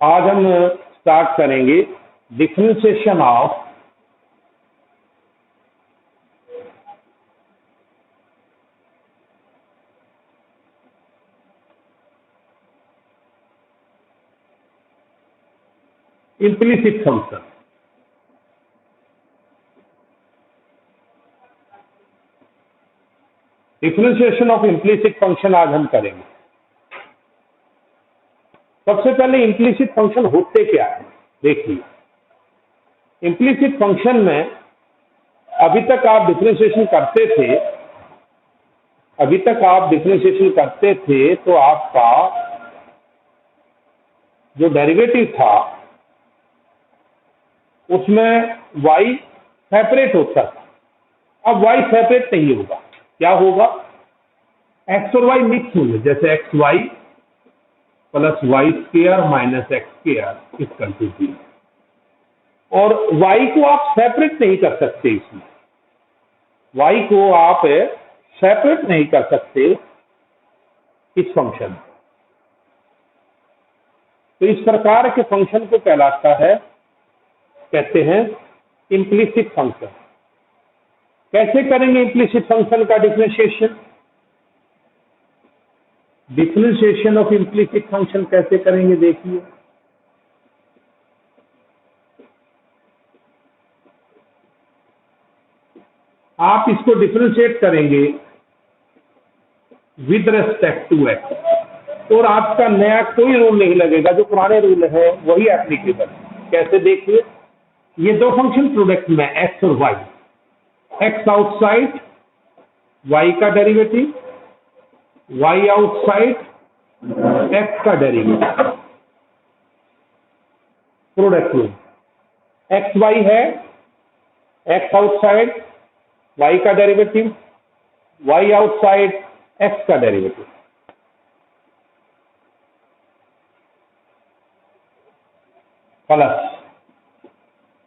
आज हम स्टार्ट करेंगे differentiation of implicit function. Differentiation of implicit function आज हम करेंगे। सबसे पहले इम्प्लिसिट फंक्शन होते क्या है देखिए। इम्प्लिसिट फंक्शन में अभी तक आप डिफरेंशिएशन करते थे तो आपका जो डेरिवेटिव था उसमें y सेपरेट होता था। अब y सेपरेट नहीं होगा, क्या होगा? x और y मिक्स होंगे, जैसे X Y plus Y square minus X square equal to 0। और y को आप सेपरेट नहीं कर सकते, इसमें y को आप सेपरेट नहीं कर सकते इस फंक्शन में। तो इस प्रकार के फंक्शन को कहते हैं इम्प्लिसिट फंक्शन। कैसे करेंगे इम्प्लिसिट फंक्शन का differentiation? Differentiation of implicit function कैसे करेंगे देखिए। आप इसको डिफरेंशिएट करेंगे विद रेस्पेक्ट टू एक्स, और आपका नया कोई रूल नहीं लगेगा, जो पुराने रूल है वही एप्लीकेबल। कैसे देखिए, ये दो फंक्शन प्रोडक्ट में एक्स और वाई, एक्स आउटसाइड वाई का डेरिवेटिव, वाई आउटसाइड एक्स का derivative, product rule. X Y है, एक्स आउटसाइड वाई का डेरिवेटिव, वाई आउटसाइड एक्स का डेरिवेटिव, प्लस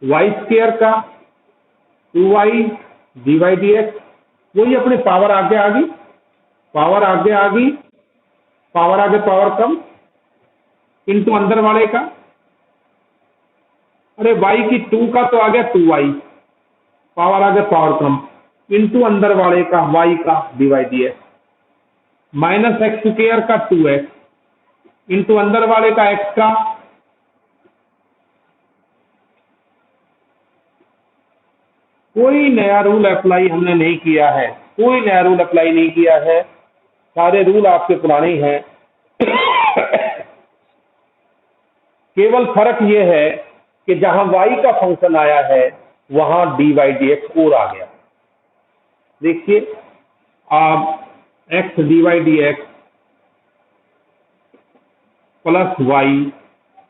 वाई स्क्वायर का 2y dy dx। वही अपनी पावर आगे आ गई, पावर पावर कम इंटू अंदर वाले का। अरे y की 2 का तो आ गया 2y, पावर कम इंटू अंदर वाले का y का dy dx, minus X square का 2x इंटू अंदर वाले का x का। कोई नया रूल अप्लाई हमने नहीं किया है, सारे रूल आपके पुराने ही हैं। केवल फर्क यह है कि जहां y का फंक्शन आया है वहां dy dx और आ गया। देखिए, आप x dy dx plus y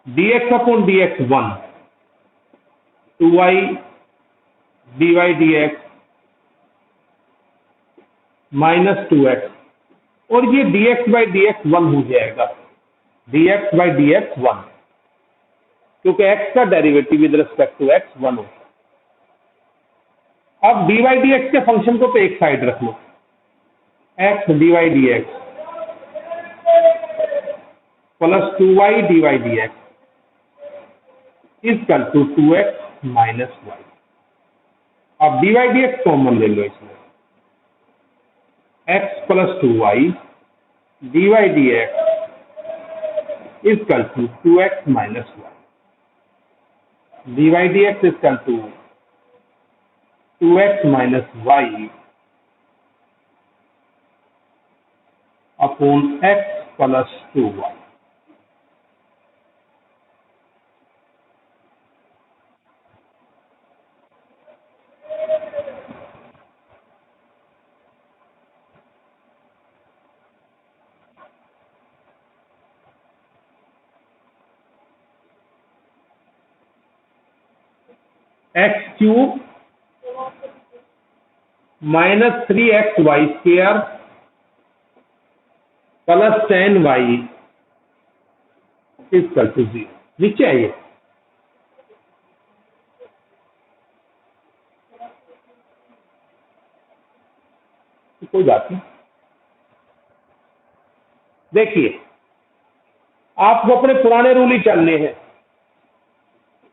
dx upon dx 1, 2y dy dx minus 2x, और ये dx बाई dx 1 हो जाएगा, dx बाई dx 1, क्योंकि x का derivative with respect to x 1 होता है। अब dy dx के फंक्शन को तो एक साइड रख लो, x dy dx plus 2y dy dx equal to 2x minus y। अब dy dx कॉमन ले लो, इसमें x plus 2y dy dx equal to 2x minus y, dy dx equal to 2x minus y upon x plus 2y। X cube minus 3x y square plus 10y equal to 0। नीचे आइए, कोई बात नहीं। देखिए, आपको अपने पुराने rule ही चलने हैं,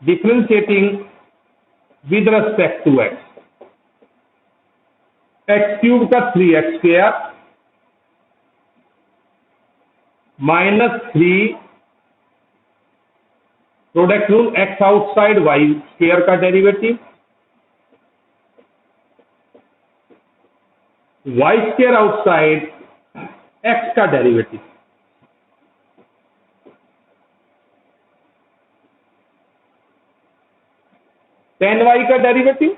differentiating with respect to x. X cube का 3x² -3 product rule, x outside y² का डेरिवेटिव, y² आउटसाइड x का डेरिवेटिव। tan y का डेरिवेटिव,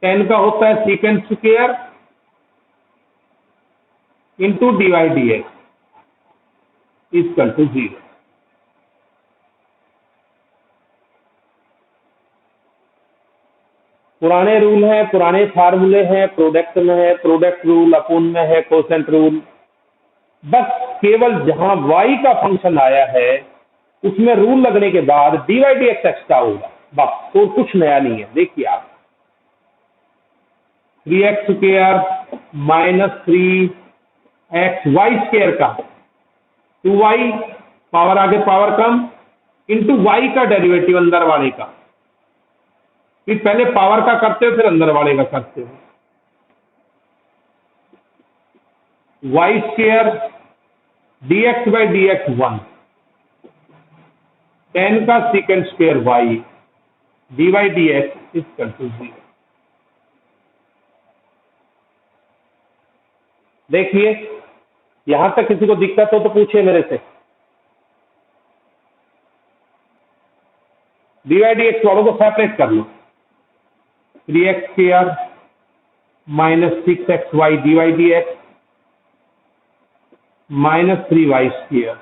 tan का होता है second square into dy dx equal to 0। पुराने रूल हैं, पुराने फार्मूले हैं, प्रोडक्ट में है प्रोडक्ट रूल, अपोन में है कोसेंट रूल। बस केवल जहां y का फंक्शन आया है उसमें रूल लगने के बाद dy dx एक्स्ट्रा होगा, बस और कुछ नया नहीं है। देखिए आप 3x² -3x y² का 2y पावर आगे पावर कम इंटू y का डेरिवेटिव अंदर वाले का, फिर पहले पावर का करते हो फिर अंदर वाले का करते हो, y² dx by dx 1, tan का second square y dy dx equal to 0। देखिए यहां तक किसी को दिक्कत हो तो पूछिए मेरे से। dy dx वालों को सेपरेट कर लो, 3x² -6xy dy dx -3y²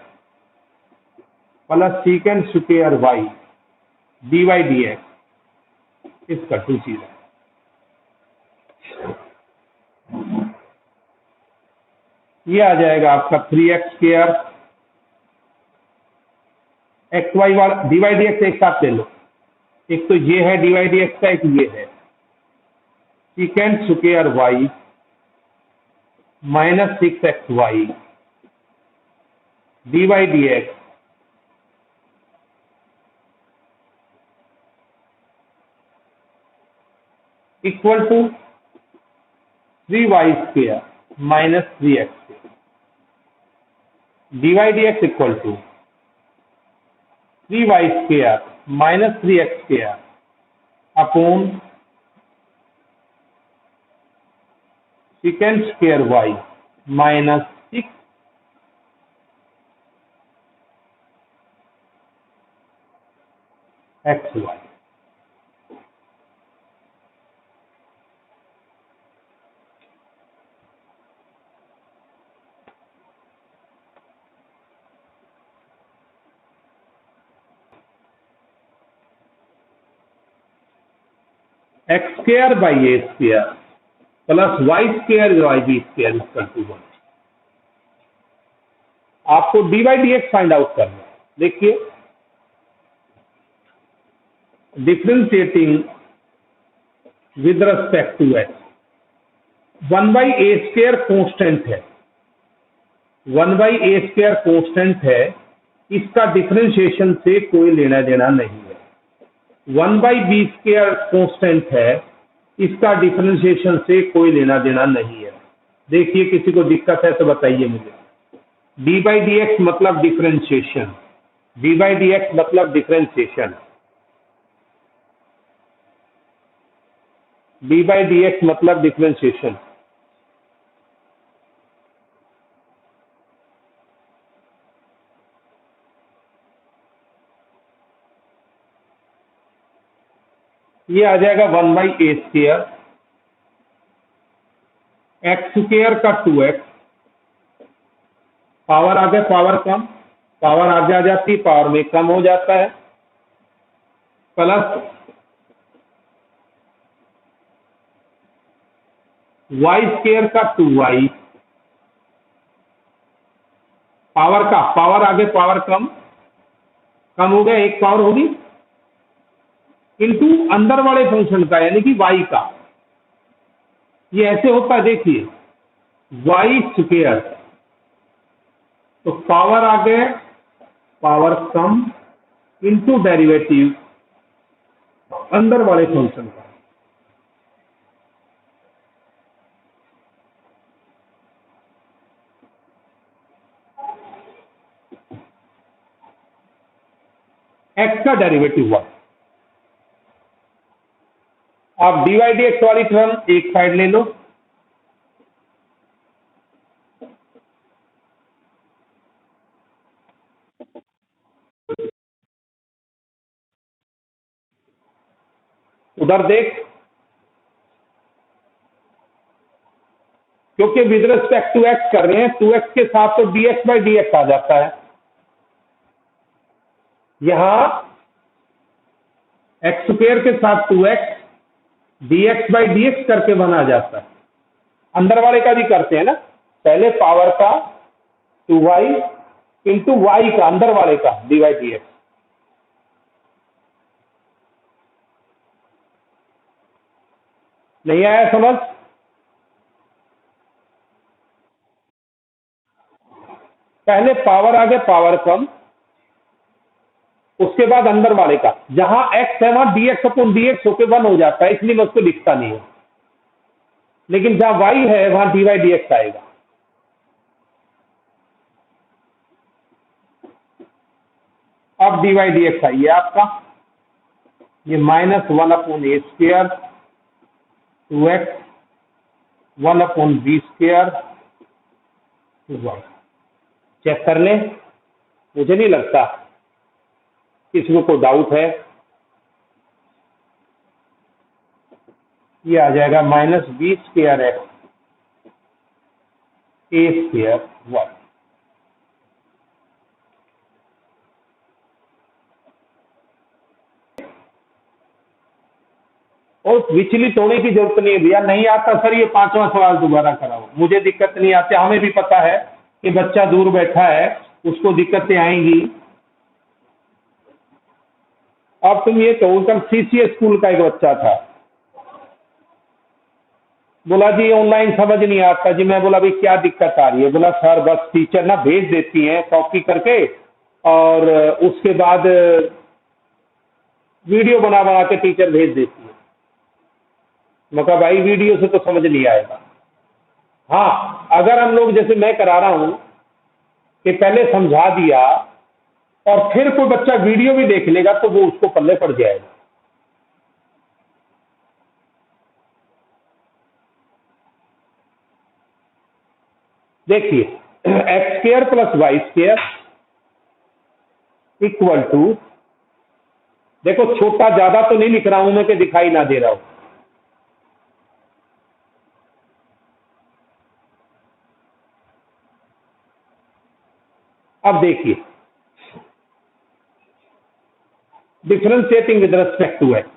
plus second square y dy dx equal to 0। ये आ जाएगा आपका 3x² xy वाला dy dx एक साथ ले लो, एक तो ये है dy dx का, एक ये है second square y -6xy dy dx equal to 3y² -3x² dy dx equal to 3y² -3x² upon second square y -6 xy। x² by a² प्लस y² by b² equal to 1। आपको dy dx find out करना है। देखिए differentiating with respect to x, 1/a² constant है, 1/a² constant है, इसका differentiation से कोई लेना देना नहीं है। 1/b² कांस्टेंट है, इसका डिफरेंशिएशन से कोई लेना देना नहीं है। देखिए किसी को दिक्कत है तो बताइए मुझे। dy dx मतलब डिफरेंशिएशन, dy dx मतलब डिफरेंशिएशन, dy dx मतलब डिफरेंशिएशन। ये आ जाएगा 1/a², x² का 2x, पावर आगे पावर कम, पावर आगे आ जाती पावर में कम हो जाता है, प्लस y² का 2y, पावर का पावर आगे पावर कम, कम हो गया एक पावर होगी, इंटू अंदर वाले फंक्शन का यानी कि y का। ये ऐसे होता है, देखिए y² तो पावर आ गए पावर कम इनटू डेरिवेटिव अंदर वाले फंक्शन का। एक्स का डेरिवेटिव 1। आप dy dx वाली टर्म एक साइड ले लो, उधर देख, क्योंकि विद रिस्पेक्ट टू एक्स कर रहे हैं, 2x के साथ तो dx बाई dx आ जाता है। यहां एक्स स्क्वायर के साथ 2x dx बाई dx करके बना जाता है। अंदर वाले का भी करते हैं ना, पहले पावर का 2y इंटू वाई का अंदर वाले का dy dx। नहीं आया समझ? पहले पावर आगे पावर कम, उसके बाद अंदर वाले का, जहां x है वहां dx अपॉन dx होके 1 हो जाता है, इसलिए मैं उसको लिखता नहीं हूं। लेकिन जहां y है वहां dy dx आएगा। अब dy dx आइए आपका, ये -1 upon A square 2x 1 upon B square 2y। Check कर लें, मुझे नहीं लगता किसी को डाउट है। ये आ जाएगा -b स्क्वायर x ए स्क्वायर 1। और विचलित होने की जरूरत नहीं है भैया, नहीं आता सर ये 5वां सवाल दोबारा कराओ, मुझे दिक्कत नहीं आती। हमें भी पता है कि बच्चा दूर बैठा है, उसको दिक्कतें आएंगी। अब तुम ये कहो, कल सीसीएस स्कूल का एक बच्चा था, बोला जी ऑनलाइन समझ नहीं आता जी। मैं बोला भाई क्या दिक्कत आ रही है? बोला सर बस टीचर ना भेज देती है कॉपी करके, और उसके बाद वीडियो बना बना के टीचर भेज देती है। मैं कहा भाई वीडियो से तो समझ नहीं आएगा। हाँ, अगर हम लोग जैसे मैं करा रहा हूं कि पहले समझा दिया और फिर कोई बच्चा वीडियो भी देख लेगा तो वो उसको पल्ले पड़ जाएगा। देखिए x square plus Y square equal to, देखो छोटा ज्यादा तो नहीं लिख रहा हूं मैं कि दिखाई ना दे रहा हूं। अब देखिए differentiating with respect to x,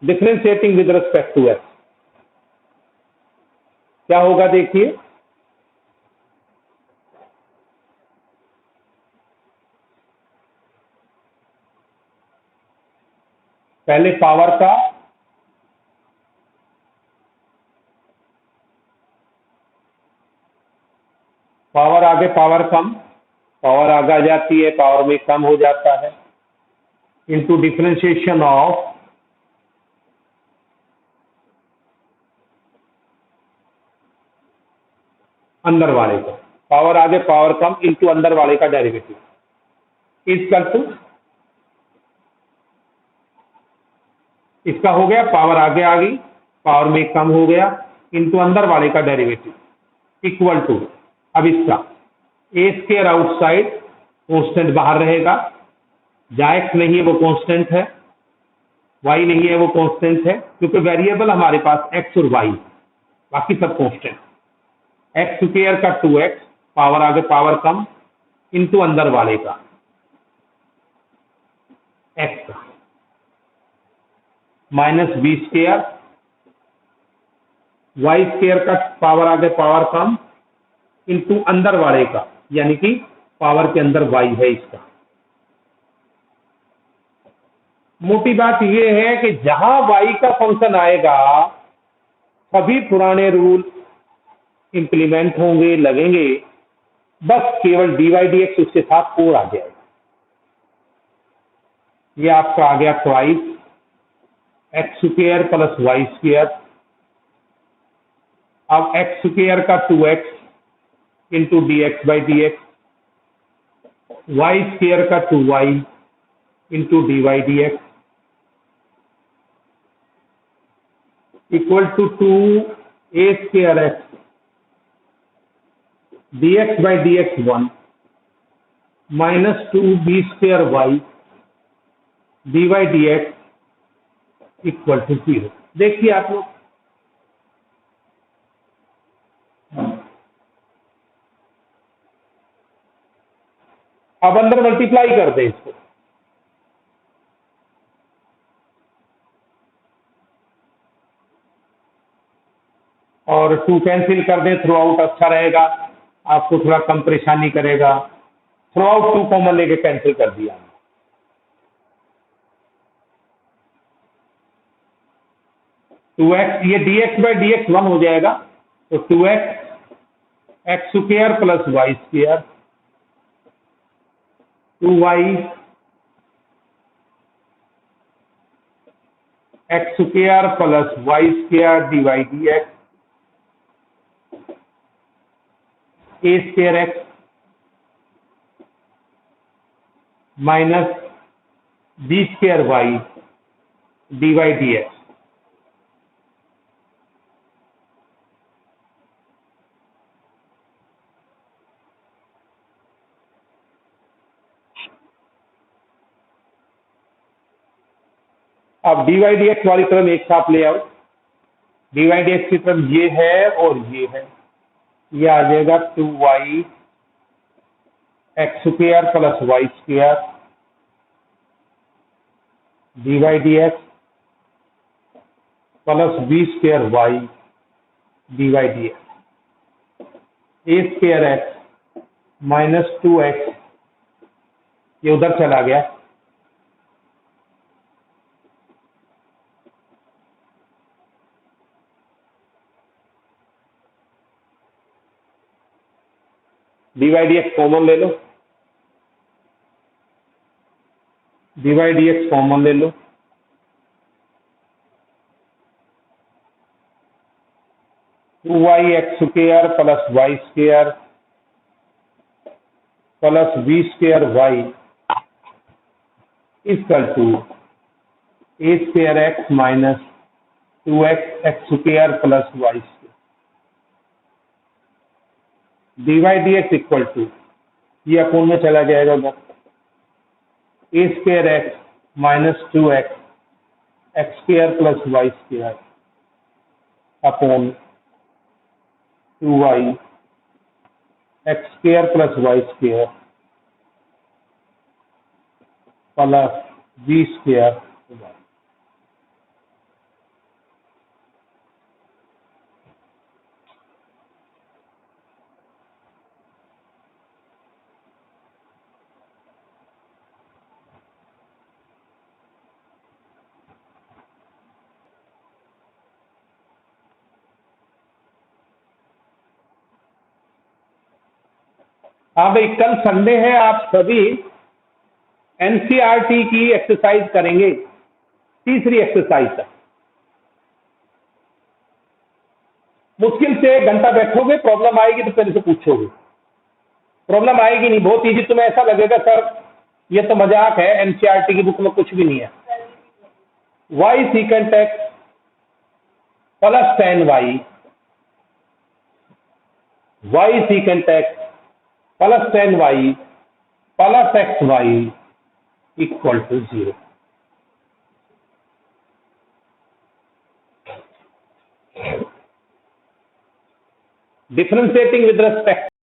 differentiating with respect to x क्या होगा? देखिए पहले पावर का पावर आगे पावर कम, पावर आगे आ जाती है, पावर में कम हो जाता है, इनटू डिफरेंशिएशन ऑफ अंदर वाले का, पावर आगे पावर कम इनटू अंदर वाले का डेरिवेटिव इक्वल टू, इसका हो गया पावर आगे आ गई, पावर में कम हो गया, इनटू अंदर वाले का डेरिवेटिव इक्वल टू, अब इसका ए स्क्वायर आउटसाइड कांस्टेंट बाहर रहेगा, जहां एक्स नहीं है वो कांस्टेंट है, वाई नहीं है वो कांस्टेंट है, क्योंकि वेरिएबल हमारे पास एक्स और वाई, बाकी सब कांस्टेंट। एक्स स्क्वायर का 2x पावर आगे पावर कम इनटू अंदर वाले का एक्स का -b स्क्वायर वाई स्क्वायर का पावर आगे पावर कम इनटू अंदर वाले का, यानी कि पावर के अंदर y है इसका। मोटी बात यह है कि जहां y का फंक्शन आएगा सभी पुराने रूल इंप्लीमेंट होंगे, लगेंगे, बस केवल dy dx उसके साथ और आ जाएगा। ये आपका आ गया twice x square plus Y square. अब एक्स स्क्वायर का 2x into d x by d x, y square का 2y into d y d x equal to 2a square x d x by d x 1 minus 2b square y d y d x equal to 0। देखिए आप लोग, अब अंदर multiply कर दें इसको, और 2 कैंसिल कर दें थ्रू आउट, अच्छा रहेगा, आपको थोड़ा कम परेशानी करेगा। थ्रू आउट 2 कॉमन लेके कैंसिल कर दिया। 2x, ये dx बाई डी एक्स 1 हो जाएगा, तो 2x x square plus Y square 2y x square plus Y square d y d x a square x minus b square y d y d x. अब d y d x वाली तरफ एक साथ ले आओ, D y d x की तरफ ये है और ये है, ये आ जाएगा 2y x square plus Y square d y d x plus b square y d y d x a square x minus 2x, ये उधर चला गया, d y d x common ले लो, d y d x common ले लो, two y x square plus Y square plus b square y equal to a square x minus 2x x square plus Y square d y d x equal to, ये upon में चला जाएगा उधर, a square x minus 2x x square plus Y square upon 2y x square plus Y square plus b square y. हाँ भाई, कल Sunday है, आप सभी एनसीईआरटी की एक्सरसाइज करेंगे, तीसरी एक्सरसाइज तक। मुश्किल से 1 घंटा बैठोगे, प्रॉब्लम आएगी तो पहले से पूछोगे, प्रॉब्लम आएगी नहीं, बहुत इजी, तुम्हें ऐसा लगेगा सर ये तो मजाक है, एनसीईआरटी की बुक में कुछ भी नहीं है। Y secant x plus ten y secant x plus 10y plus xy equal to 0। Differentiating with respect